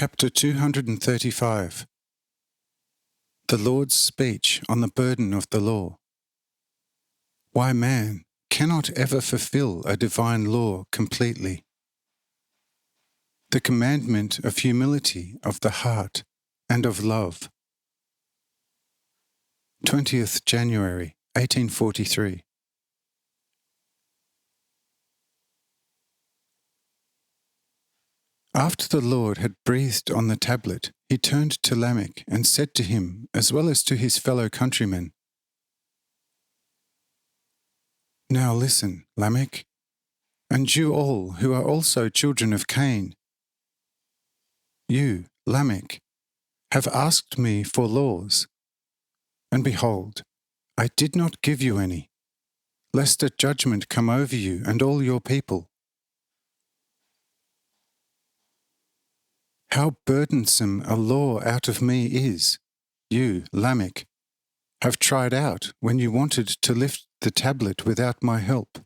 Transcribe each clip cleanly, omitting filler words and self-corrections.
Chapter 235. The Lord's Speech on the Burden of the Law. Why man cannot ever fulfill a divine law completely. The commandment of humility of the heart and of love. 20th January 1843. After the Lord had breathed on the tablet, he turned to Lamech and said to him, as well as to his fellow countrymen, "Now listen, Lamech, and you all who are also children of Cain. You, Lamech, have asked me for laws, and behold, I did not give you any, lest a judgment come over you and all your people. How burdensome a law out of me is, you, Lamech, have tried out when you wanted to lift the tablet without my help.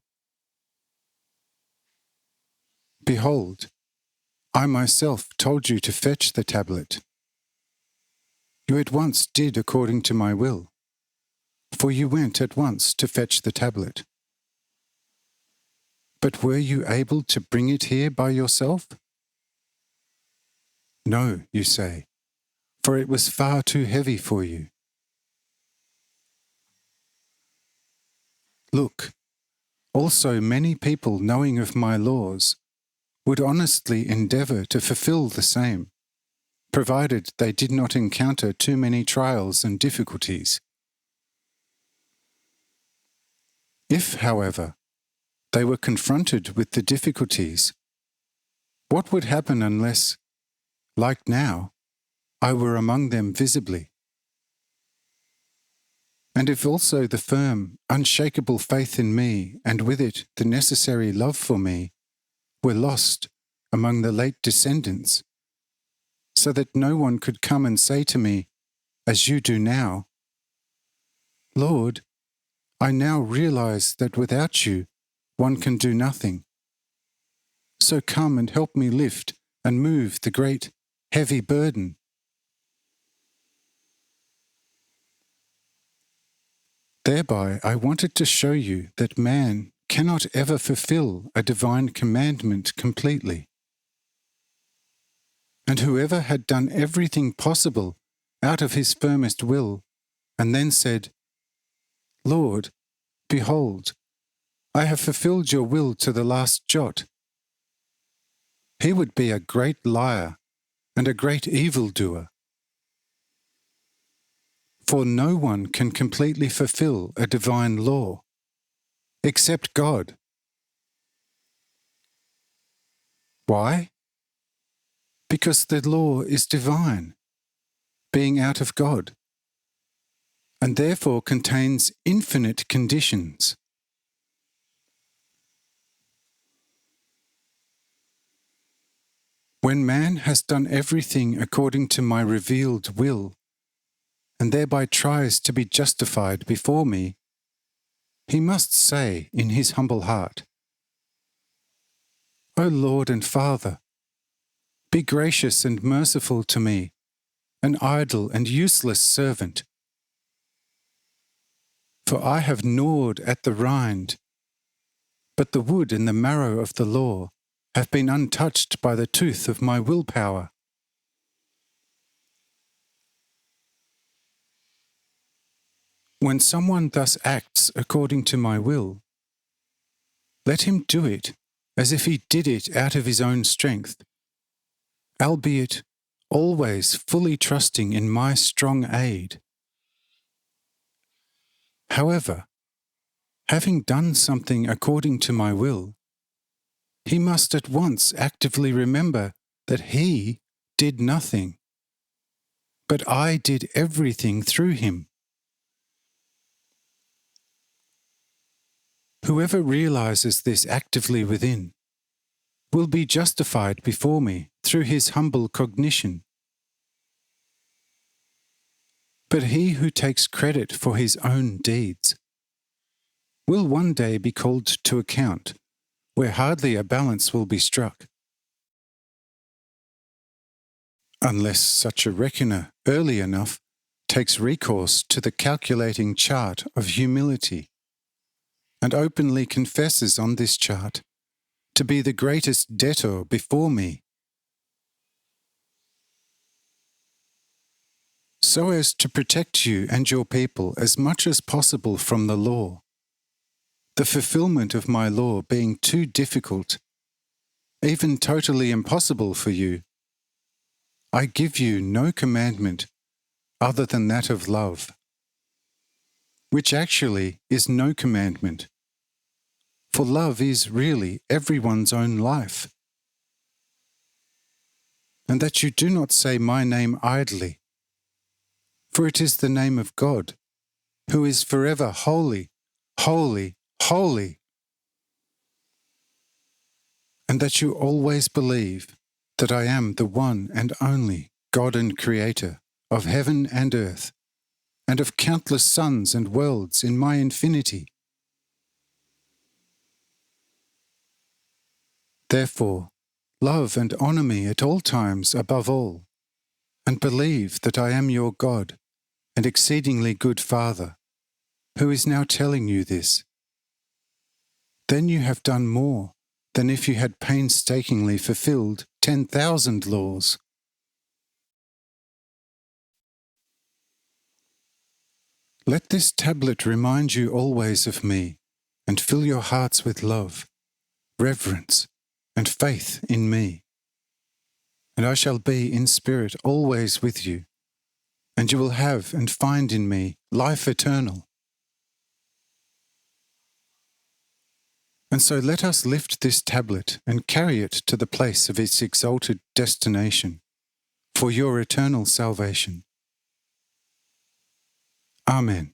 Behold, I myself told you to fetch the tablet. You at once did according to my will, for you went at once to fetch the tablet. But were you able to bring it here by yourself? No, you say, for it was far too heavy for you. Look, also many people knowing of my laws would honestly endeavour to fulfill the same, provided they did not encounter too many trials and difficulties. If, however, they were confronted with the difficulties, what would happen unless, like now, I were among them visibly? And if also the firm, unshakable faith in me, and with it the necessary love for me, were lost among the late descendants, so that no one could come and say to me, as you do now, Lord, I now realize that without you one can do nothing. So come and help me lift and move the great, heavy burden. Thereby I wanted to show you that man cannot ever fulfill a divine commandment completely. And whoever had done everything possible out of his firmest will, and then said, Lord, behold, I have fulfilled your will to the last jot, he would be a great liar and a great evildoer. For no one can completely fulfill a divine law, except God. Why? Because the law is divine, being out of God, and therefore contains infinite conditions. When man has done everything according to my revealed will, and thereby tries to be justified before me, he must say in his humble heart, O Lord and Father, be gracious and merciful to me, an idle and useless servant. For I have gnawed at the rind, but the wood and the marrow of the law have been untouched by the tooth of my willpower. When someone thus acts according to my will, let him do it as if he did it out of his own strength, albeit always fully trusting in my strong aid. However, having done something according to my will, he must at once actively remember that he did nothing, but I did everything through him. Whoever realizes this actively within will be justified before me through his humble cognition. But he who takes credit for his own deeds will one day be called to account, where hardly a balance will be struck. unless such a reckoner early enough takes recourse to the calculating chart of humility, and openly confesses on this chart to be the greatest debtor before me, so as to protect you and your people as much as possible from the law, the fulfillment of my law being too difficult, even totally impossible for you. I give you no commandment other than that of love, which actually is no commandment, for love is really everyone's own life. And that you do not say my name idly, for it is the name of God, who is forever holy, holy, holy. And that you always believe that I am the one and only God and Creator of heaven and earth, and of countless suns and worlds in my infinity. Therefore, love and honour me at all times above all, and believe that I am your God and exceedingly good Father, who is now telling you this. Then you have done more than if you had painstakingly fulfilled 10,000 laws. Let this tablet remind you always of me, and fill your hearts with love, reverence, and faith in me. And I shall be in spirit always with you, and you will have and find in me life eternal. And so let us lift this tablet and carry it to the place of its exalted destination, for your eternal salvation. Amen.